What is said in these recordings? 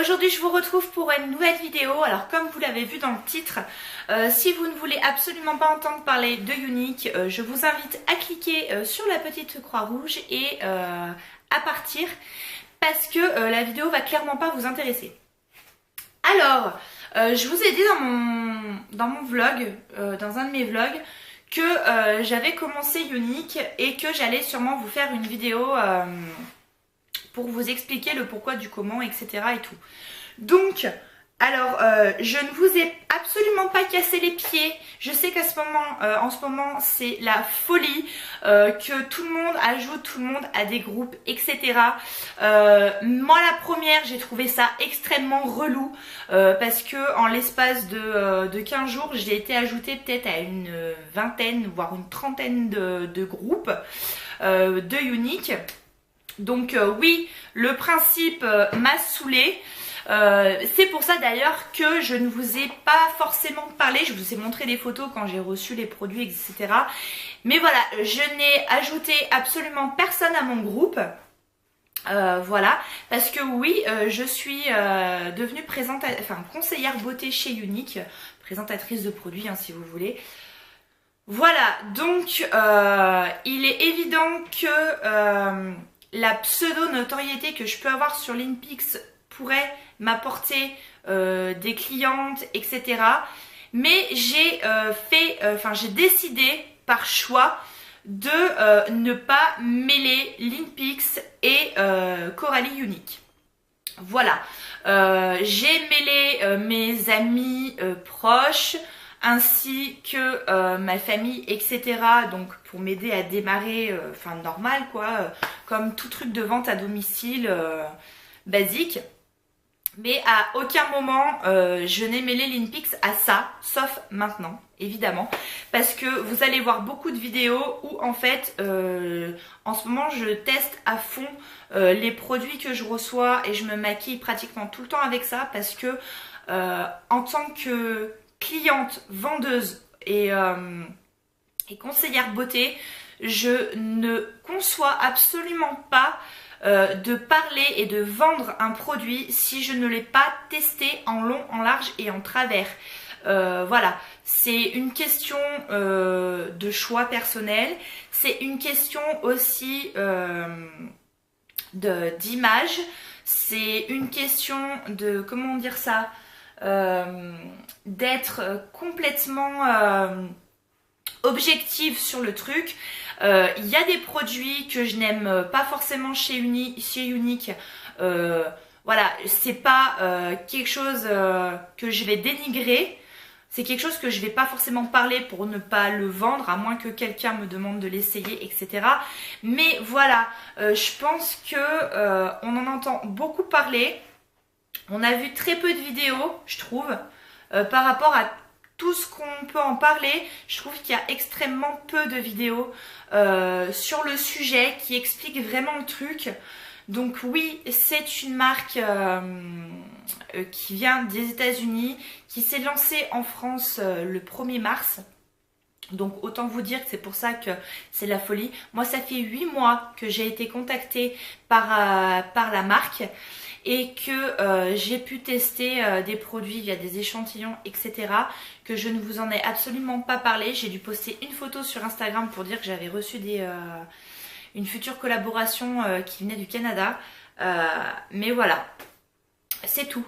Aujourd'hui je vous retrouve pour une nouvelle vidéo. Alors comme vous l'avez vu dans le titre, si vous ne voulez absolument pas entendre parler de Younique, je vous invite à cliquer sur la petite croix rouge et à partir parce que la vidéo va clairement pas vous intéresser. Alors, je vous ai dit dans mon vlog, dans un de mes vlogs, que j'avais commencé Younique et que j'allais sûrement vous faire une vidéo pour vous expliquer le pourquoi du comment, etc. et tout. Donc, alors, je ne vous ai absolument pas cassé les pieds. Je sais qu'à ce moment, en ce moment, c'est la folie, que tout le monde ajoute, tout le monde a des groupes, etc. Moi, la première, j'ai trouvé ça extrêmement relou, parce que en l'espace de 15 jours, j'ai été ajoutée peut-être à une vingtaine, voire une trentaine de groupes de Younique. Donc oui, le principe m'a saoulée. C'est pour ça d'ailleurs que je ne vous ai pas forcément parlé. Je vous ai montré des photos quand j'ai reçu les produits, etc. Mais voilà, je n'ai ajouté absolument personne à mon groupe. Voilà, parce que oui, je suis devenue conseillère beauté chez Younique, présentatrice de produits hein, si vous voulez. Voilà, donc il est évident que la pseudo-notoriété que je peux avoir sur Linpix pourrait m'apporter des clientes, etc. Mais j'ai j'ai décidé par choix de ne pas mêler Linpix et Coralie Younique. Voilà, j'ai mêlé mes amis proches, ainsi que ma famille, etc. Donc pour m'aider à démarrer, normal quoi, comme tout truc de vente à domicile basique. Mais à aucun moment je n'ai mêlé Linpix à ça, sauf maintenant, évidemment. Parce que vous allez voir beaucoup de vidéos où en fait, en ce moment je teste à fond les produits que je reçois et je me maquille pratiquement tout le temps avec ça parce que en tant que cliente, vendeuse et conseillère beauté, je ne conçois absolument pas de parler et de vendre un produit si je ne l'ai pas testé en long, en large et en travers. Voilà, c'est une question de choix personnel, c'est une question aussi d'image, c'est une question de, comment dire ça, d'être complètement objective sur le truc. Il y a des produits que je n'aime pas forcément chez Younique. Voilà, c'est pas quelque chose que je vais dénigrer. C'est quelque chose que je vais pas forcément parler pour ne pas le vendre, à moins que quelqu'un me demande de l'essayer, etc. Mais voilà, je pense que on en entend beaucoup parler. On a vu très peu de vidéos, je trouve, par rapport à tout ce qu'on peut en parler. Je trouve qu'il y a extrêmement peu de vidéos sur le sujet qui expliquent vraiment le truc. Donc oui, c'est une marque qui vient des États-Unis, qui s'est lancée en France le 1er mars. Donc autant vous dire que c'est pour ça que c'est la folie. Moi ça fait 8 mois que j'ai été contactée par la marque et que j'ai pu tester des produits via des échantillons, etc. que je ne vous en ai absolument pas parlé. J'ai dû poster une photo sur Instagram pour dire que j'avais reçu une future collaboration qui venait du Canada. Mais voilà, c'est tout.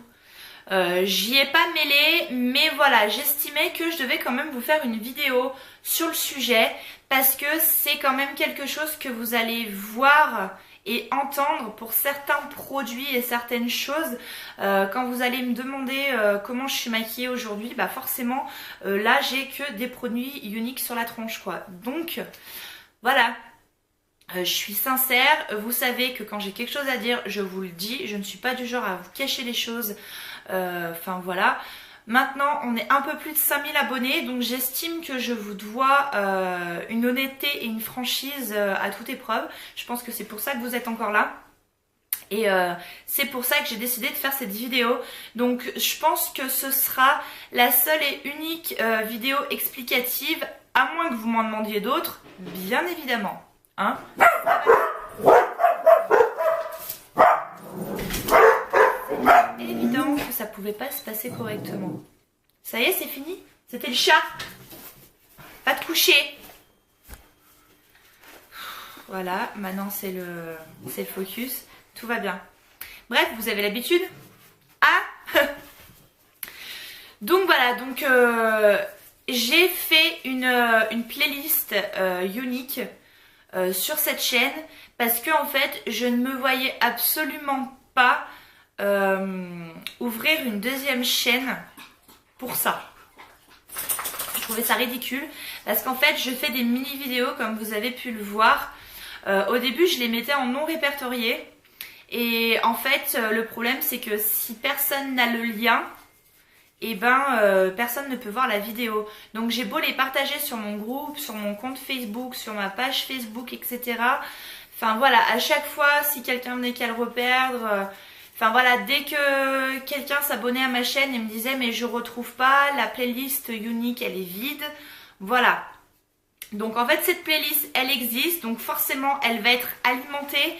J'y ai pas mêlé, mais voilà, j'estimais que je devais quand même vous faire une vidéo sur le sujet parce que c'est quand même quelque chose que vous allez voir et entendre pour certains produits et certaines choses. Quand vous allez me demander comment je suis maquillée aujourd'hui, bah forcément là j'ai que des produits Younique sur la tronche quoi. Donc voilà. Je suis sincère, vous savez que quand j'ai quelque chose à dire, je vous le dis, je ne suis pas du genre à vous cacher les choses, voilà. Maintenant, on est un peu plus de 5000 abonnés, donc j'estime que je vous dois une honnêteté et une franchise à toute épreuve. Je pense que c'est pour ça que vous êtes encore là. Et c'est pour ça que j'ai décidé de faire cette vidéo. Donc je pense que ce sera la seule et unique vidéo explicative, à moins que vous m'en demandiez d'autres, bien évidemment. Hein? C'est évident. pouvait pas se passer correctement. Ça y est, c'est fini? C'était le chat. Pas te coucher. Voilà, maintenant c'est le focus. Tout va bien. Bref, vous avez l'habitude. Ah. Donc voilà, donc j'ai fait une playlist unique sur cette chaîne parce que en fait je ne me voyais absolument pas ouvrir une deuxième chaîne pour ça. Je trouvais ça ridicule parce qu'en fait je fais des mini vidéos comme vous avez pu le voir. Au début je les mettais en non répertorié et en fait le problème c'est que si personne n'a le lien, et personne ne peut voir la vidéo. Donc j'ai beau les partager sur mon groupe, sur mon compte Facebook, sur ma page Facebook, etc. Enfin voilà, à chaque fois, si quelqu'un venait qu'à le reperdre, enfin voilà, dès que quelqu'un s'abonnait à ma chaîne et me disait mais je retrouve pas, la playlist unique elle est vide, voilà. Donc en fait cette playlist elle existe, donc forcément elle va être alimentée.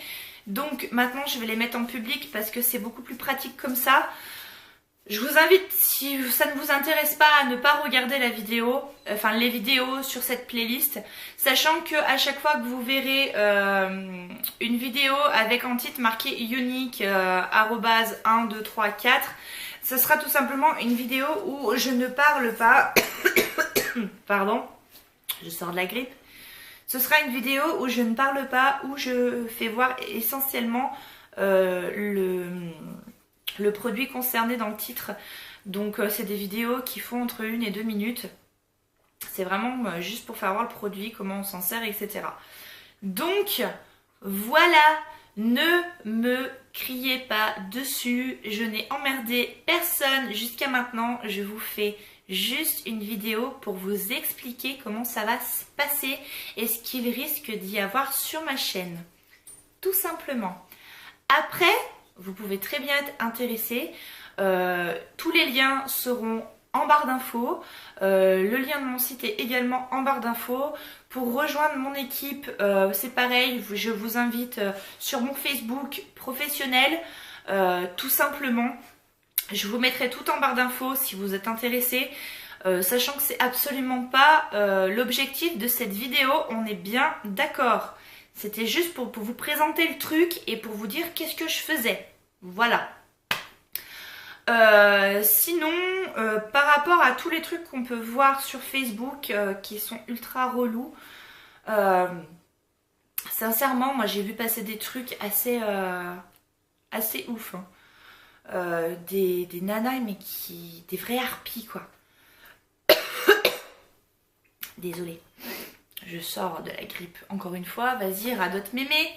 Donc maintenant je vais les mettre en public parce que c'est beaucoup plus pratique comme ça. Je vous invite, si ça ne vous intéresse pas, à ne pas regarder la vidéo, enfin les vidéos sur cette playlist, sachant que à chaque fois que vous verrez une vidéo avec en titre marqué unique arrobase 1, 2, 3, 4, ce sera tout simplement une vidéo où je ne parle pas, pardon, je sors de la grippe, ce sera une vidéo où je ne parle pas, où je fais voir essentiellement le produit concerné dans le titre. Donc c'est des vidéos qui font entre 1 et 2 minutes. C'est vraiment juste pour faire voir le produit, comment on s'en sert, etc. Donc voilà, ne me criez pas dessus. Je n'ai emmerdé personne jusqu'à maintenant. Je vous fais juste une vidéo pour vous expliquer comment ça va se passer et ce qu'il risque d'y avoir sur ma chaîne. Tout simplement. Après, vous pouvez très bien être intéressé. Tous les liens seront en barre d'infos. Le lien de mon site est également en barre d'infos. Pour rejoindre mon équipe, c'est pareil. Je vous invite sur mon Facebook professionnel. Tout simplement. Je vous mettrai tout en barre d'infos si vous êtes intéressé. Sachant que c'est absolument pas l'objectif de cette vidéo. On est bien d'accord. C'était juste pour vous présenter le truc et pour vous dire qu'est-ce que je faisais. Voilà. Sinon, par rapport à tous les trucs qu'on peut voir sur Facebook qui sont ultra relous, sincèrement, moi j'ai vu passer des trucs assez ouf. Hein. Des nanas, mais des vraies harpies, quoi. Désolée. Je sors de la grippe encore une fois. Vas-y, radote mémé.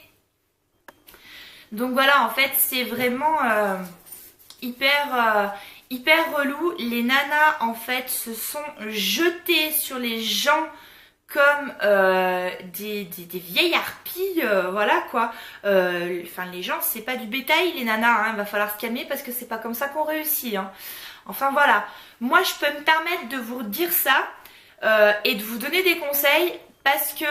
Donc voilà, en fait, c'est vraiment hyper relou. Les nanas, en fait, se sont jetées sur les gens comme des vieilles harpies. Voilà, quoi. Enfin, les gens, c'est pas du bétail, les nanas. Hein. Va falloir se calmer parce que c'est pas comme ça qu'on réussit. Hein. Enfin, voilà. Moi, je peux me permettre de vous dire ça et de vous donner des conseils. Parce que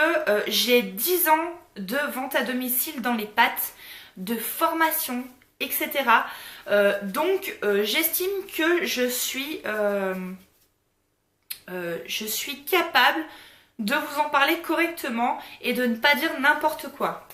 j'ai 10 ans de vente à domicile dans les pattes, de formation, etc. Donc j'estime que je suis capable de vous en parler correctement et de ne pas dire n'importe quoi.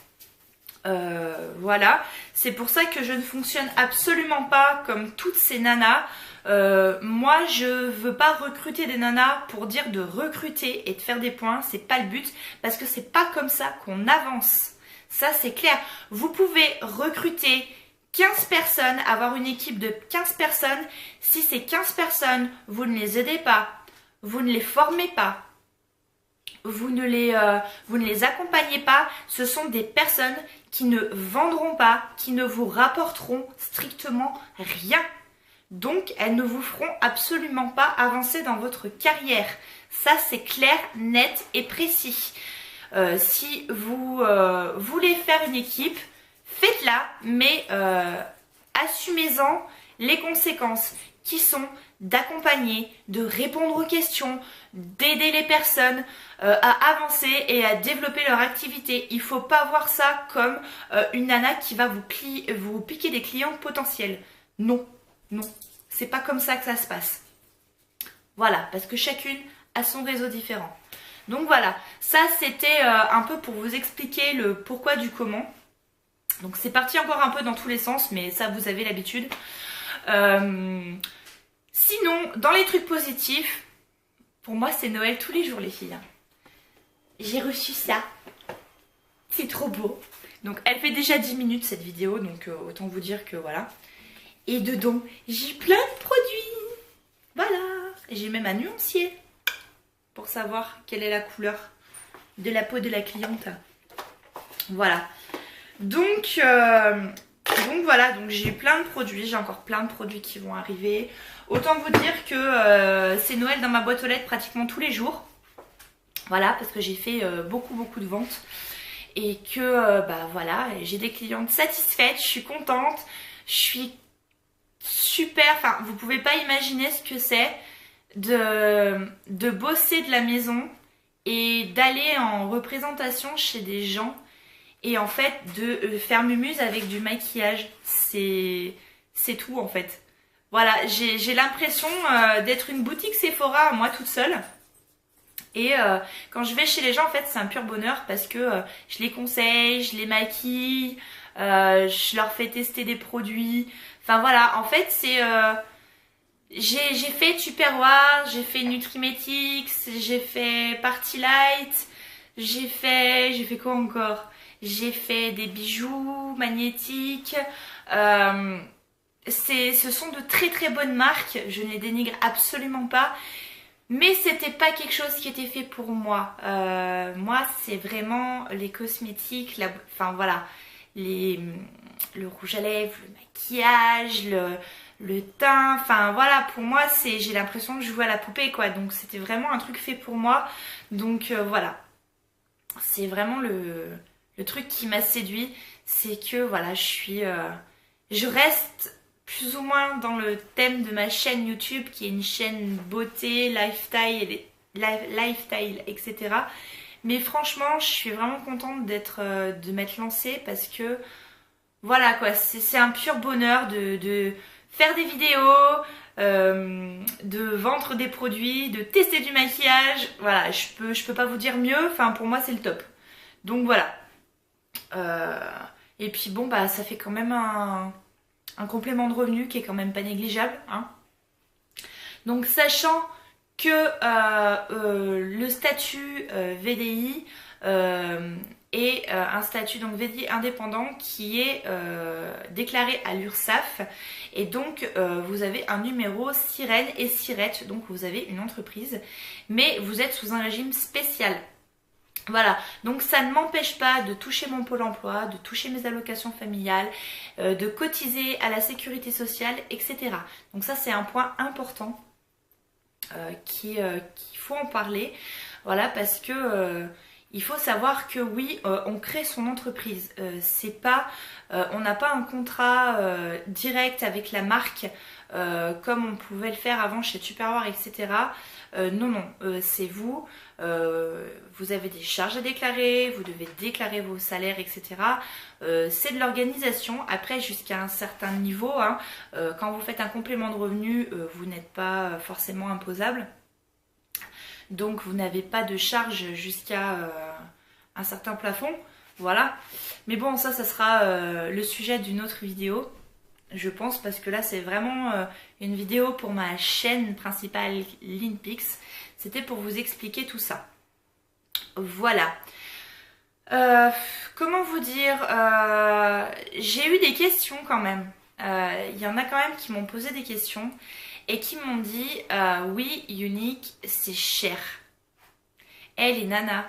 Voilà, c'est pour ça que je ne fonctionne absolument pas comme toutes ces nanas. Moi je veux pas recruter des nanas pour dire de recruter et de faire des points, c'est pas le but parce que c'est pas comme ça qu'on avance, ça c'est clair. Vous pouvez recruter 15 personnes, avoir une équipe de 15 personnes, si ces 15 personnes vous ne les aidez pas, vous ne les formez pas, vous ne les accompagnez pas, ce sont des personnes qui ne vendront pas, qui ne vous rapporteront strictement rien. Donc, elles ne vous feront absolument pas avancer dans votre carrière. Ça, c'est clair, net et précis. Si vous voulez faire une équipe, faites-la, mais assumez-en les conséquences qui sont d'accompagner, de répondre aux questions, d'aider les personnes à avancer et à développer leur activité. Il ne faut pas voir ça comme une nana qui va vous piquer des clients potentiels. Non, non, c'est pas comme ça que ça se passe. Voilà, parce que chacune a son réseau différent. Donc voilà, ça c'était un peu pour vous expliquer le pourquoi du comment. Donc c'est parti encore un peu dans tous les sens, mais ça vous avez l'habitude. Sinon, dans les trucs positifs, pour moi c'est Noël tous les jours les filles. J'ai reçu ça. C'est trop beau. Donc elle fait déjà 10 minutes cette vidéo, donc autant vous dire que voilà. Et dedans, j'ai plein de produits. Voilà. J'ai même un nuancier pour savoir quelle est la couleur de la peau de la cliente. Voilà. Donc voilà, donc j'ai plein de produits, j'ai encore plein de produits qui vont arriver. Autant vous dire que c'est Noël dans ma boîte aux lettres pratiquement tous les jours. Voilà, parce que j'ai fait beaucoup de ventes. Et que bah voilà, j'ai des clientes satisfaites, je suis contente, je suis super, enfin vous pouvez pas imaginer ce que c'est de bosser de la maison et d'aller en représentation chez des gens et en fait de faire mumuse avec du maquillage. C'est tout en fait. Voilà, j'ai l'impression d'être une boutique Sephora moi toute seule. Et quand je vais chez les gens, en fait, c'est un pur bonheur parce que je les conseille, je les maquille, je leur fais tester des produits. Enfin voilà, en fait, c'est... j'ai fait Tupperware, j'ai fait Nutrimetics, j'ai fait Party Light, j'ai fait quoi encore? J'ai fait des bijoux magnétiques. Ce sont de très bonnes marques, je ne les dénigre absolument pas. Mais c'était pas quelque chose qui était fait pour moi. Moi, c'est vraiment les cosmétiques, enfin voilà, le rouge à lèvres, le maquillage, le teint. Enfin voilà, pour moi, j'ai l'impression que je joue à la poupée quoi. Donc c'était vraiment un truc fait pour moi. Donc voilà, c'est vraiment le truc qui m'a séduit, c'est que voilà, je reste plus ou moins dans le thème de ma chaîne YouTube qui est une chaîne beauté, lifestyle, etc. Mais franchement, je suis vraiment contente de m'être lancée parce que voilà quoi, c'est un pur bonheur de faire des vidéos, de vendre des produits, de tester du maquillage. Voilà, je peux pas vous dire mieux, enfin pour moi c'est le top. Donc voilà. Et puis bon bah ça fait quand même un complément de revenu qui est quand même pas négligeable. Hein. Donc sachant que le statut VDI est un statut donc VDI indépendant qui est déclaré à l'URSSAF et donc vous avez un numéro Sirène et Sirette, donc vous avez une entreprise mais vous êtes sous un régime spécial. Voilà, donc ça ne m'empêche pas de toucher mon pôle emploi, de toucher mes allocations familiales, de cotiser à la sécurité sociale, etc. Donc ça c'est un point important qu'il faut en parler. Voilà, parce que il faut savoir que oui, on crée son entreprise. C'est pas, on n'a pas un contrat direct avec la marque comme on pouvait le faire avant chez Tupperware, etc. Non, c'est vous. Vous avez des charges à déclarer, vous devez déclarer vos salaires, etc. C'est de l'organisation. Après, jusqu'à un certain niveau, hein, quand vous faites un complément de revenu, vous n'êtes pas forcément imposable. Donc, vous n'avez pas de charge jusqu'à un certain plafond. Voilà. Mais bon, ça sera le sujet d'une autre vidéo. Je pense parce que là c'est vraiment une vidéo pour ma chaîne principale Linpix. C'était pour vous expliquer tout ça. Voilà. Comment vous dire, j'ai eu des questions quand même. Il y en a quand même qui m'ont posé des questions et qui m'ont dit oui Unique c'est cher. Les nanas,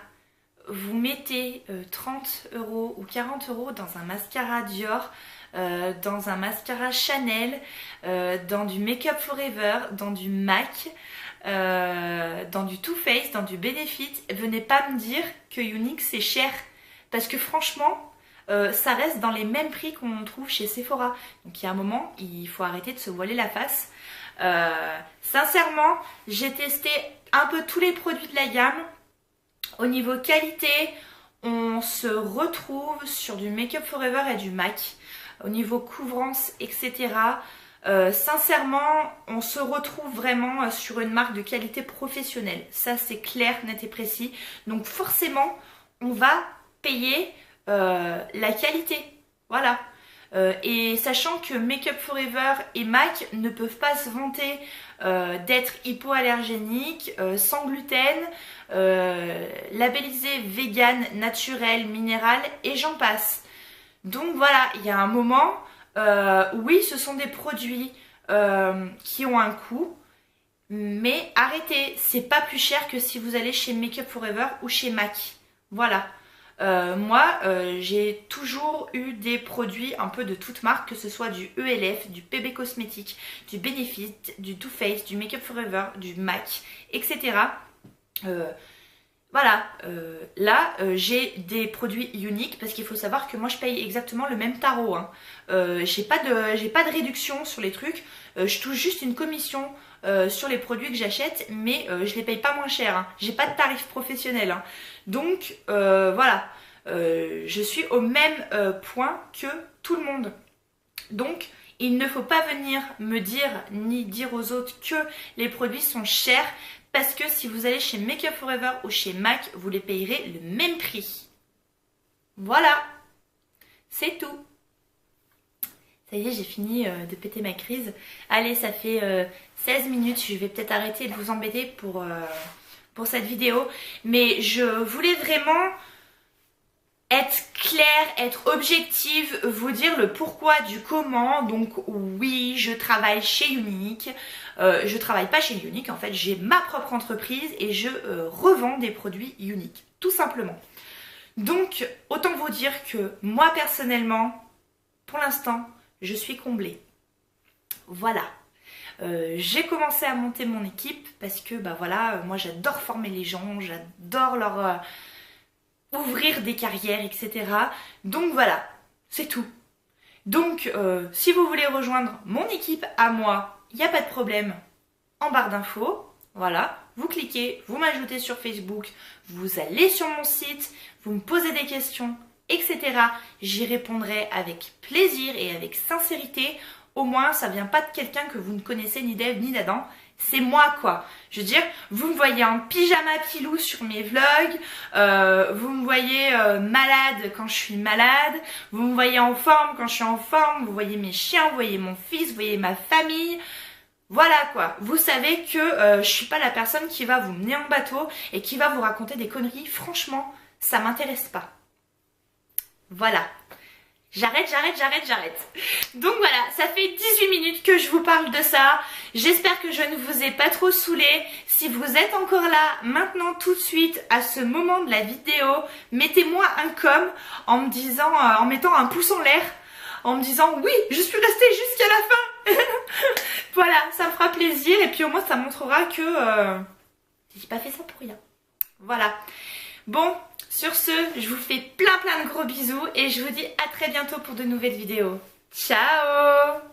vous mettez 30 € ou 40 € dans un mascara Dior, dans un mascara Chanel, dans du Make Up Forever, dans du MAC, dans du Too Faced, dans du Benefit. Venez pas me dire que Unique c'est cher parce que franchement ça reste dans les mêmes prix qu'on trouve chez Sephora. Donc il y a un moment, il faut arrêter de se voiler la face. Sincèrement, j'ai testé un peu tous les produits de la gamme. Au niveau qualité, on se retrouve sur du Make Up Forever et du MAC. Au niveau couvrance, etc. Sincèrement, on se retrouve vraiment sur une marque de qualité professionnelle. Ça, c'est clair, net et précis. Donc forcément, on va payer la qualité. Voilà. Et sachant que Make Up For Ever et MAC ne peuvent pas se vanter d'être hypoallergéniques, sans gluten, labellisés vegan, naturel, minéral et j'en passe. Donc voilà, il y a un moment, oui, ce sont des produits qui ont un coût, mais arrêtez, c'est pas plus cher que si vous allez chez Make Up For Ever ou chez MAC. Voilà. Moi, j'ai toujours eu des produits un peu de toutes marques, que ce soit du ELF, du PB Cosmétique, du Benefit, du Too Faced, du Make Up For Ever, du MAC, etc. Voilà, là j'ai des produits uniques parce qu'il faut savoir que moi je paye exactement le même tarot. Hein. J'ai pas de réduction sur les trucs, je touche juste une commission sur les produits que j'achète, mais je les paye pas moins cher. Hein. J'ai pas de tarif professionnel. Hein. Donc voilà, je suis au même point que tout le monde. Donc il ne faut pas venir me dire ni dire aux autres que les produits sont chers. Parce que si vous allez chez Make Up For Ever ou chez MAC, vous les payerez le même prix. Voilà, c'est tout. Ça y est, j'ai fini de péter ma crise. Allez, ça fait 16 minutes, je vais peut-être arrêter de vous embêter pour cette vidéo. Mais je voulais vraiment être claire, être objective, vous dire le pourquoi du comment. Donc oui, je travaille chez Younique. Je travaille pas chez Younique, en fait, j'ai ma propre entreprise et je revends des produits Younique, tout simplement. Donc, autant vous dire que moi personnellement, pour l'instant, je suis comblée. Voilà. J'ai commencé à monter mon équipe parce que, bah voilà, moi j'adore former les gens, j'adore leur ouvrir des carrières, etc. Donc voilà, c'est tout. Donc, si vous voulez rejoindre mon équipe à moi, il n'y a pas de problème, en barre d'infos, voilà, vous cliquez, vous m'ajoutez sur Facebook, vous allez sur mon site, vous me posez des questions, etc. J'y répondrai avec plaisir et avec sincérité. Au moins, ça vient pas de quelqu'un que vous ne connaissez ni d'Ève ni d'Adam. C'est moi quoi. Je veux dire, vous me voyez en pyjama pilou sur mes vlogs, vous me voyez malade quand je suis malade, vous me voyez en forme quand je suis en forme, vous voyez mes chiens, vous voyez mon fils, vous voyez ma famille. Voilà quoi. Vous savez que je suis pas la personne qui va vous mener en bateau et qui va vous raconter des conneries. Franchement, ça m'intéresse pas. Voilà. J'arrête. Donc voilà, ça fait 18 minutes que je vous parle de ça. J'espère que je ne vous ai pas trop saoulé. Si vous êtes encore là, maintenant tout de suite, à ce moment de la vidéo, mettez-moi un com en me disant, en mettant un pouce en l'air, en me disant oui, je suis restée jusqu'à la fin. Voilà, ça me fera plaisir et puis au moins ça montrera que j'ai pas fait ça pour rien. Voilà. Bon, sur ce, je vous fais plein de gros bisous et je vous dis à très bientôt pour de nouvelles vidéos. Ciao!